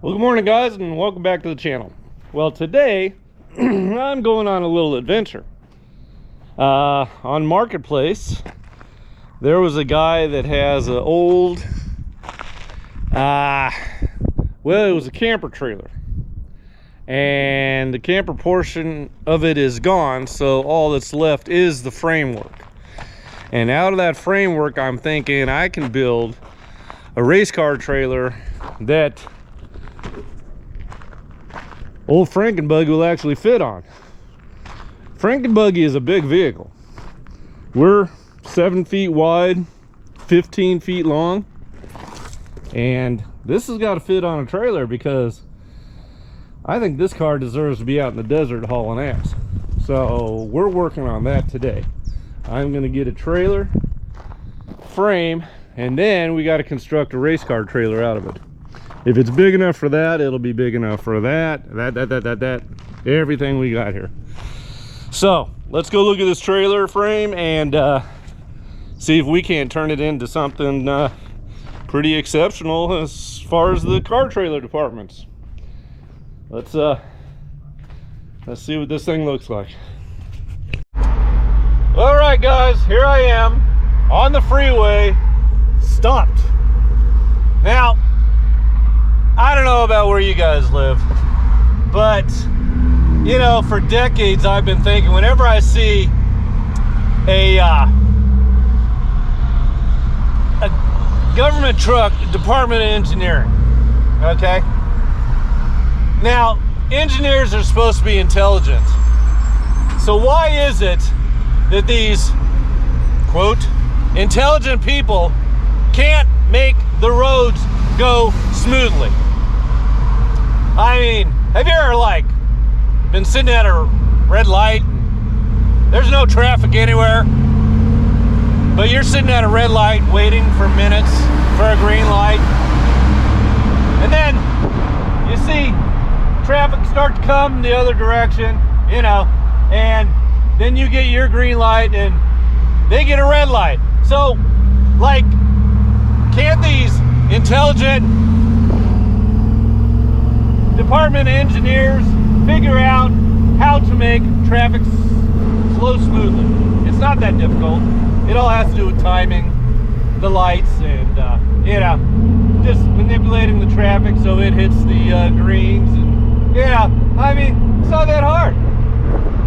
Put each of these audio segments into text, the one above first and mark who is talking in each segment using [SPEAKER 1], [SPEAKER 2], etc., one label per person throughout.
[SPEAKER 1] Well, good morning, guys, and welcome back to the channel. Well, today I'm going on a little adventure. On Marketplace, there was a guy that has an old, well, it was a camper trailer, and the camper portion of it is gone, so all that's left is the framework. And out of that framework, I'm thinking I can build a race car trailer that old Frankenbuggy will actually fit on. Frankenbuggy is a big vehicle. We're 7 feet wide, 15 feet long, and this has got to fit on a trailer because I think this car deserves to be out in the desert hauling ass. So we're working on that today. I'm going to get a trailer frame, and then we got to construct a race car trailer out of it. If it's big enough for that, it'll be big enough for that, everything we got here. So let's go look at this trailer frame and see if we can't turn it into something pretty exceptional as far as the car trailer departments. Let's see what this thing looks like. All right, guys, here I am on the freeway, stopped. Now, I don't know about where you guys live, but you know, for decades I've been thinking whenever I see a government truck, Department of Engineering, okay? Now, engineers are supposed to be intelligent. So why is it that these, quote, intelligent people can't make the roads go smoothly? I mean, have you ever like been sitting at a red light, there's no traffic anywhere, but you're sitting at a red light waiting for minutes for a green light, and then you see traffic start to come the other direction, you know, and then you get your green light and they get a red light. So like, can't these intelligent Department of Engineers figure out how to make traffic flow smoothly? It's not that difficult. It all has to do with timing the lights and you know, just manipulating the traffic so it hits the greens, and yeah, I mean, it's not that hard.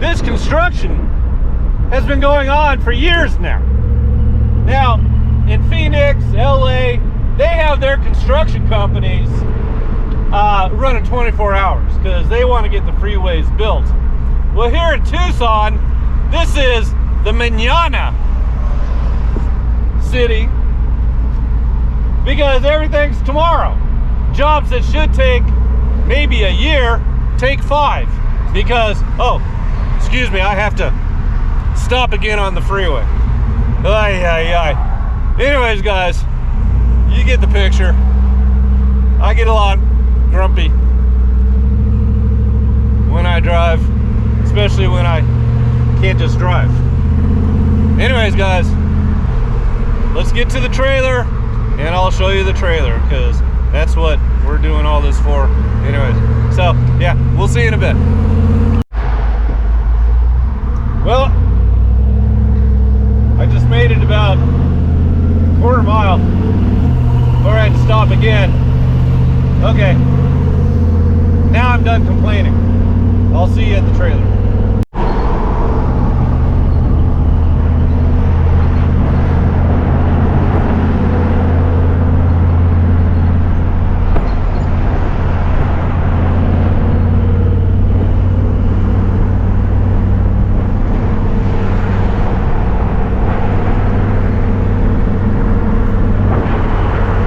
[SPEAKER 1] This construction has been going on for years now. Now, in Phoenix, LA, they have their construction companies running 24 hours because they want to get the freeways built. Well, here in Tucson, this is the mañana city because everything's tomorrow. Jobs that should take maybe a year take 5 because, oh, excuse me, I have to stop again on the freeway. Anyways, guys, you get the picture. I get a lot grumpy when I drive, especially when I can't just drive. Anyways, guys, let's get to the trailer and I'll show you the trailer because that's what we're doing all this for. Anyways, so yeah, we'll see you in a bit. Well, I just made it about a quarter mile before I had to stop again. Okay, now I'm done complaining. I'll see you at the trailer.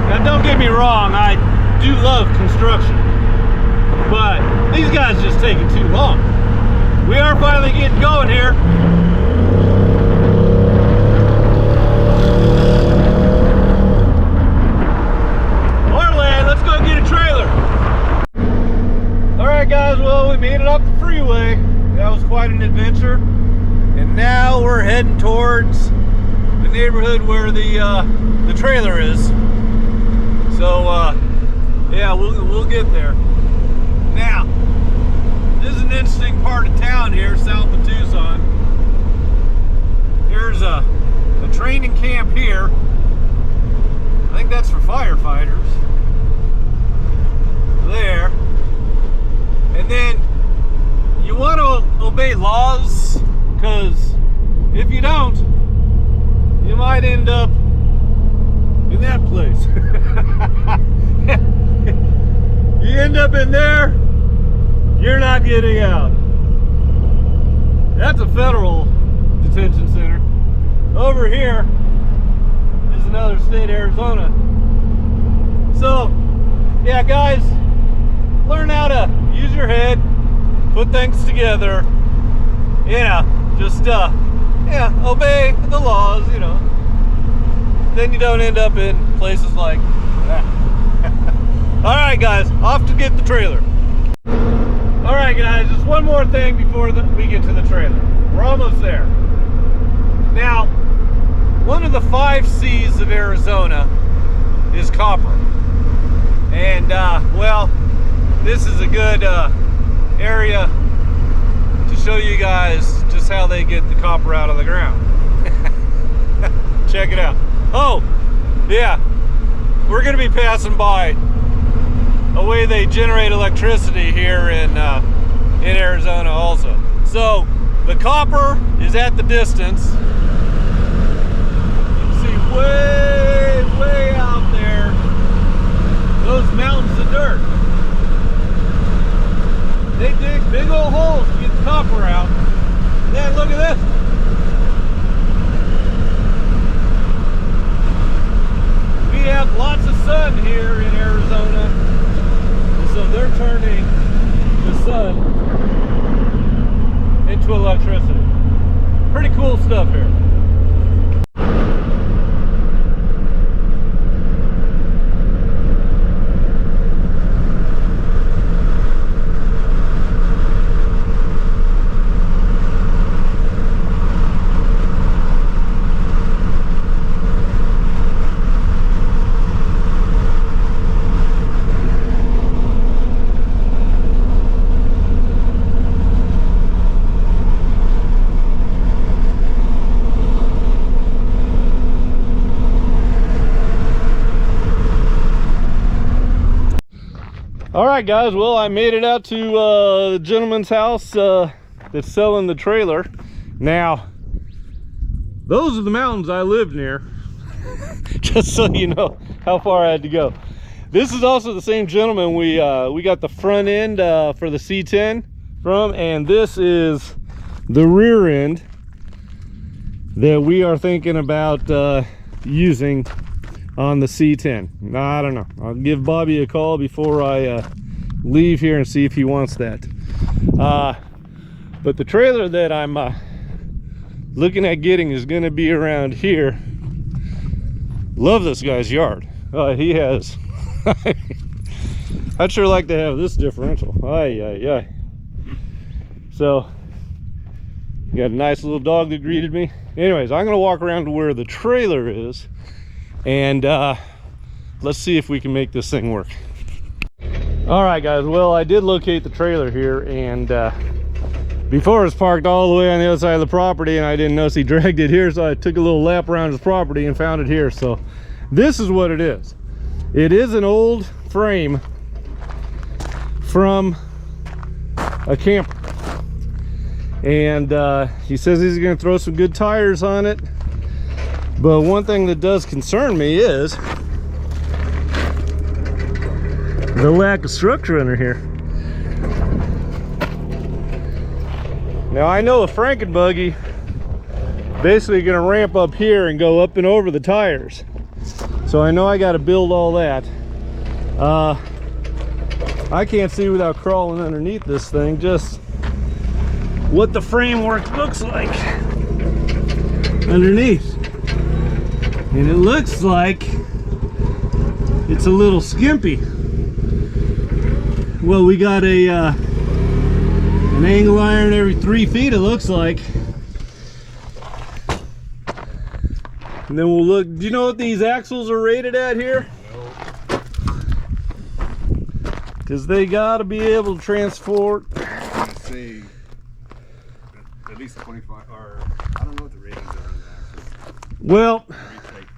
[SPEAKER 1] Now don't get me wrong, I do love construction, but these guys just taking too long. We are finally getting going here. Orland, let's go get a trailer. All right, guys, well, we made it up the freeway. That was quite an adventure. And now we're heading towards the neighborhood where the trailer is. So Yeah, we'll get there. Now, this is an interesting part of town here, south of Tucson. There's a training camp here. I think that's for firefighters. There. And then you want to obey laws, because if you don't, you might end up in that place. You end up in there, you're not getting out. That's a federal detention center. Over here is another state, Arizona. So, yeah, guys, learn how to use your head, put things together, you know, just, yeah, obey the laws, you know. Then you don't end up in places like that. All right, guys, off to get the trailer. All right, guys, just one more thing before we get to the trailer. We're almost there. Now, one of the 5 C's of Arizona is copper. And, well, this is a good area to show you guys just how they get the copper out of the ground. Check it out. Oh, yeah, we're going to be passing by a way they generate electricity here in Arizona also. So the copper is at the distance. You can see way out there those mountains of dirt. They dig big old holes to get the copper out. And then look at this. We have lots of sun here in Arizona, and so they're turning the sun into electricity. Pretty cool stuff here. Alright guys, well, I made it out to the gentleman's house that's selling the trailer. Now, those are the mountains I lived near. Just so you know how far I had to go. This is also the same gentleman we got the front end for the C10 from, and this is the rear end that we are thinking about using on the C10. I don't know. I'll give Bobby a call before I leave here and see if he wants that. But the trailer that I'm looking at getting is going to be around here. Love this guy's yard. He has. I'd sure like to have this differential. Aye. So, got a nice little dog that greeted me. Anyways, I'm going to walk around to where the trailer is. And let's see if we can make this thing work. All right guys, well, I did locate the trailer here, and before it was parked all the way on the other side of the property, and I didn't notice he dragged it here, so I took a little lap around his property and found it here. So this is what it is. It is an old frame from a camper, and he says he's going to throw some good tires on it. But one thing that does concern me is the lack of structure under here. Now I know a Frankenbuggy basically gonna ramp up here and go up and over the tires. So I know I gotta build all that. I can't see without crawling underneath this thing just what the framework looks like underneath. And it looks like it's a little skimpy. Well, we got an angle iron every 3 feet, it looks like. And then we'll look. Do you know what these axles are rated at here? because they got to be able to transport.
[SPEAKER 2] I say at least 25, or I don't know what the ratings are on that.
[SPEAKER 1] Well,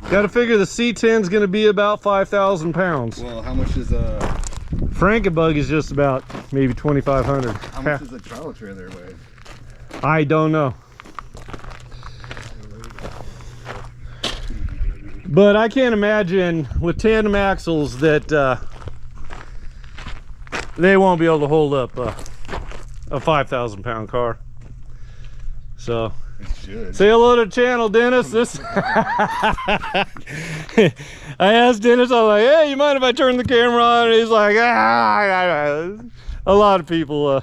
[SPEAKER 1] got to figure the C10 is going to be about 5,000 pounds.
[SPEAKER 2] Well, how much is
[SPEAKER 1] Frankenbuggy is just about maybe 2,500.
[SPEAKER 2] how much does a travel trailer weigh?
[SPEAKER 1] I don't know. But I can't imagine with tandem axles that they won't be able to hold up a 5,000 pound car. So say hello to the channel, Dennis. This I asked Dennis, I'm like, hey, you mind if I turn the camera on? And he's like, ah. A lot of people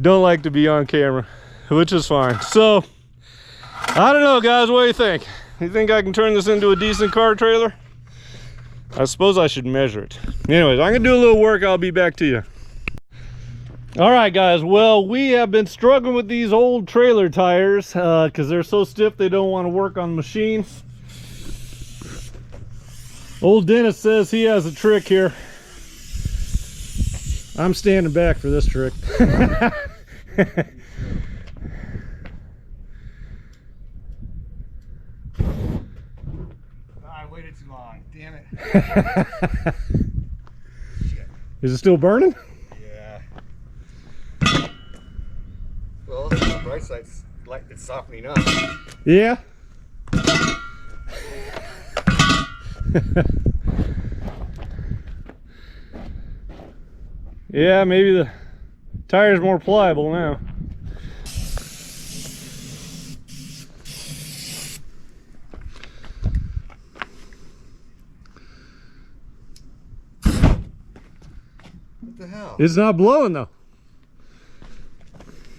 [SPEAKER 1] don't like to be on camera, which is fine. So I don't know, guys, what do you think? You think I can turn this into a decent car trailer? I suppose I should measure it. Anyways, I'm gonna do a little work. I'll be back to you. All right, guys, well, we have been struggling with these old trailer tires because they're so stiff they don't want to work on the machine. Old Dennis says he has a trick here. I'm standing back for this trick.
[SPEAKER 2] I waited too long, damn it.
[SPEAKER 1] Is it still burning?
[SPEAKER 2] Yeah. Well, the bright side's like it's softening up.
[SPEAKER 1] Yeah. Yeah, maybe the tire's more pliable now.
[SPEAKER 2] What the hell?
[SPEAKER 1] It's not blowing though.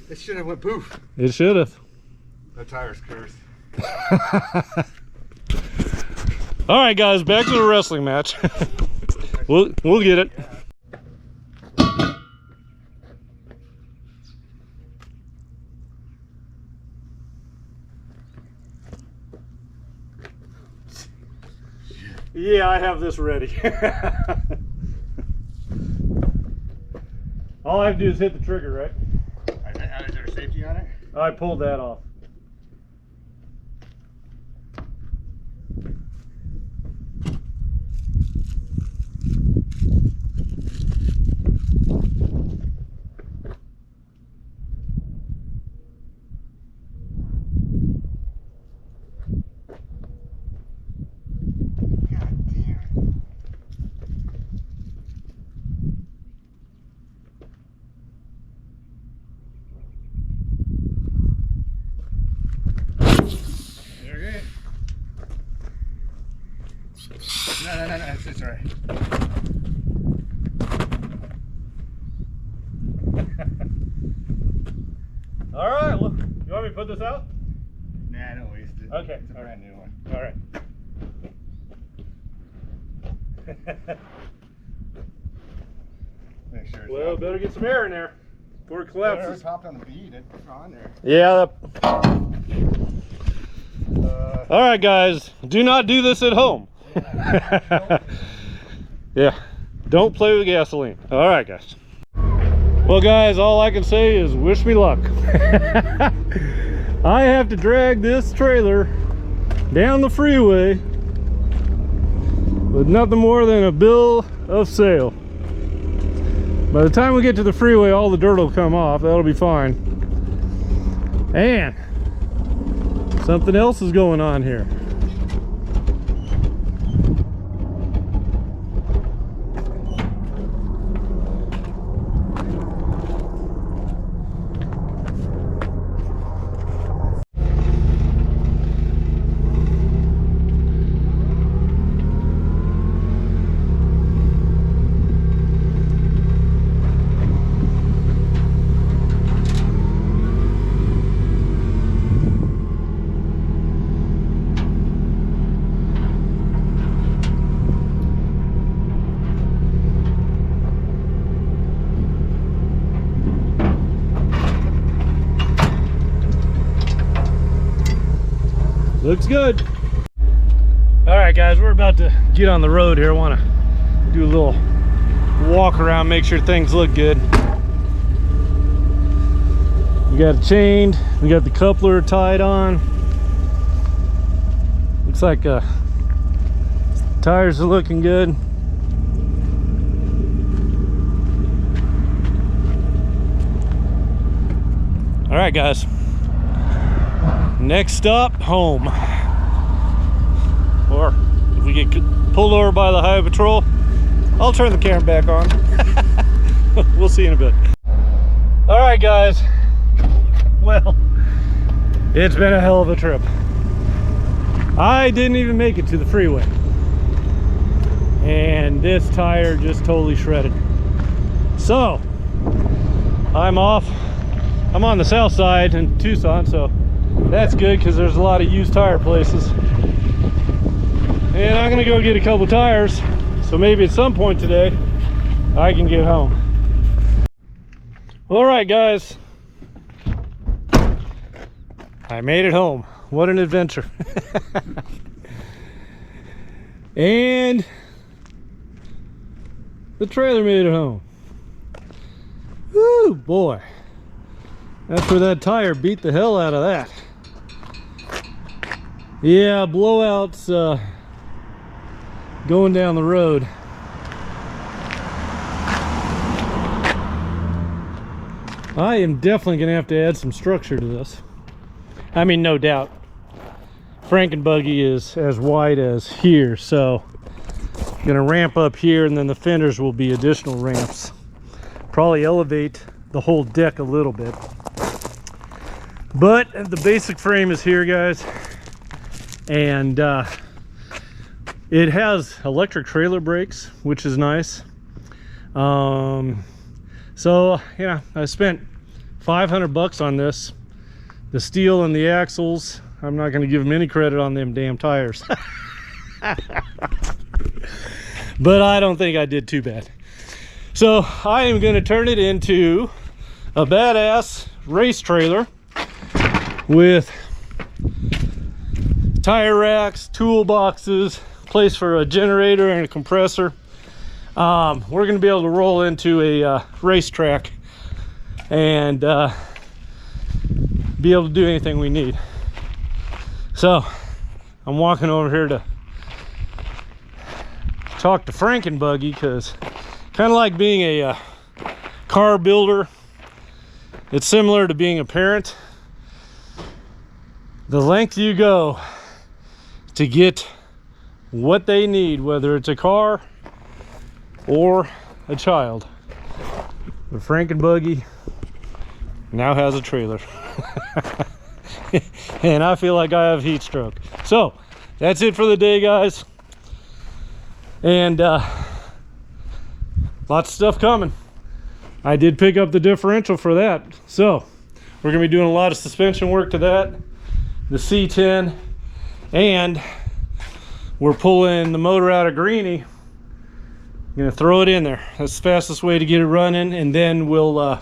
[SPEAKER 2] It should have went poof.
[SPEAKER 1] It should have.
[SPEAKER 2] The tire's cursed.
[SPEAKER 1] All right, guys, back to the wrestling match. we'll get it. Yeah, I have this ready. All I have to do is hit the trigger, right?
[SPEAKER 2] Is there a safety on it?
[SPEAKER 1] I pulled that off.
[SPEAKER 2] No, it's all right.
[SPEAKER 1] All right, well, you want me to put this out?
[SPEAKER 2] Nah, don't waste it.
[SPEAKER 1] Okay,
[SPEAKER 2] It's a brand new one.
[SPEAKER 1] All right.
[SPEAKER 2] Make sure.
[SPEAKER 1] Well, better get some air in there before it collapses.
[SPEAKER 2] Popped on the bead. It's on there.
[SPEAKER 1] Yeah. All right, guys, do not do this at home. Yeah, don't play with gasoline. All right, guys. Well, guys, all I can say is wish me luck. I have to drag this trailer down the freeway with nothing more than a bill of sale. By the time we get to the freeway, all the dirt will come off. That'll be fine. And something else is going on here. Looks good. All right, guys, we're about to get on the road here. I want to do a little walk around, make sure things look good. We got it chained, we got the coupler tied on. Looks like tires are looking good. All right, guys. Next stop, home. Or if we get pulled over by the highway patrol, I'll turn the camera back on. We'll see in a bit. All right, guys. Well, it's been a hell of a trip. I didn't even make it to the freeway. And this tire just totally shredded. So, I'm off. I'm on the south side in Tucson, so that's good because there's a lot of used tire places. And I'm gonna go get a couple tires, so maybe at some point today I can get home. All right, guys, I made it home. What an adventure. And the trailer made it home. Woo, boy. That's where that tire beat the hell out of that. Yeah, blowouts going down the road. I am definitely gonna have to add some structure to this. I mean, no doubt. Frankenbuggy is as wide as here, so I'm gonna ramp up here, and then the fenders will be additional ramps. Probably elevate the whole deck a little bit. But the basic frame is here, guys. And it has electric trailer brakes, which is nice. So yeah, I spent $500 on this. The steel and the axles, I'm not going to give them any credit on them damn tires. But I don't think I did too bad. So I am going to turn it into a badass race trailer with tire racks, toolboxes, place for a generator and a compressor. We're going to be able to roll into a racetrack and be able to do anything we need. So I'm walking over here to talk to Frankenbuggy, because kind of like being a car builder, it's similar to being a parent. The length you go to get what they need, whether it's a car or a child. The Frankenbuggy now has a trailer. And I feel like I have heat stroke. So that's it for the day, guys. And lots of stuff coming. I did pick up the differential for that, so we're gonna be doing a lot of suspension work to that, the C10, and we're pulling the motor out of Greenie. I'm gonna throw it in there. That's the fastest way to get it running, and then we'll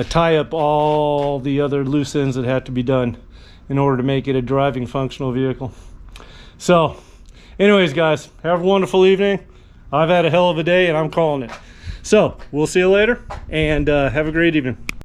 [SPEAKER 1] tie up all the other loose ends that have to be done in order to make it a driving functional vehicle. So anyways, guys, have a wonderful evening. I've had a hell of a day and I'm calling it. So we'll see you later, and have a great evening.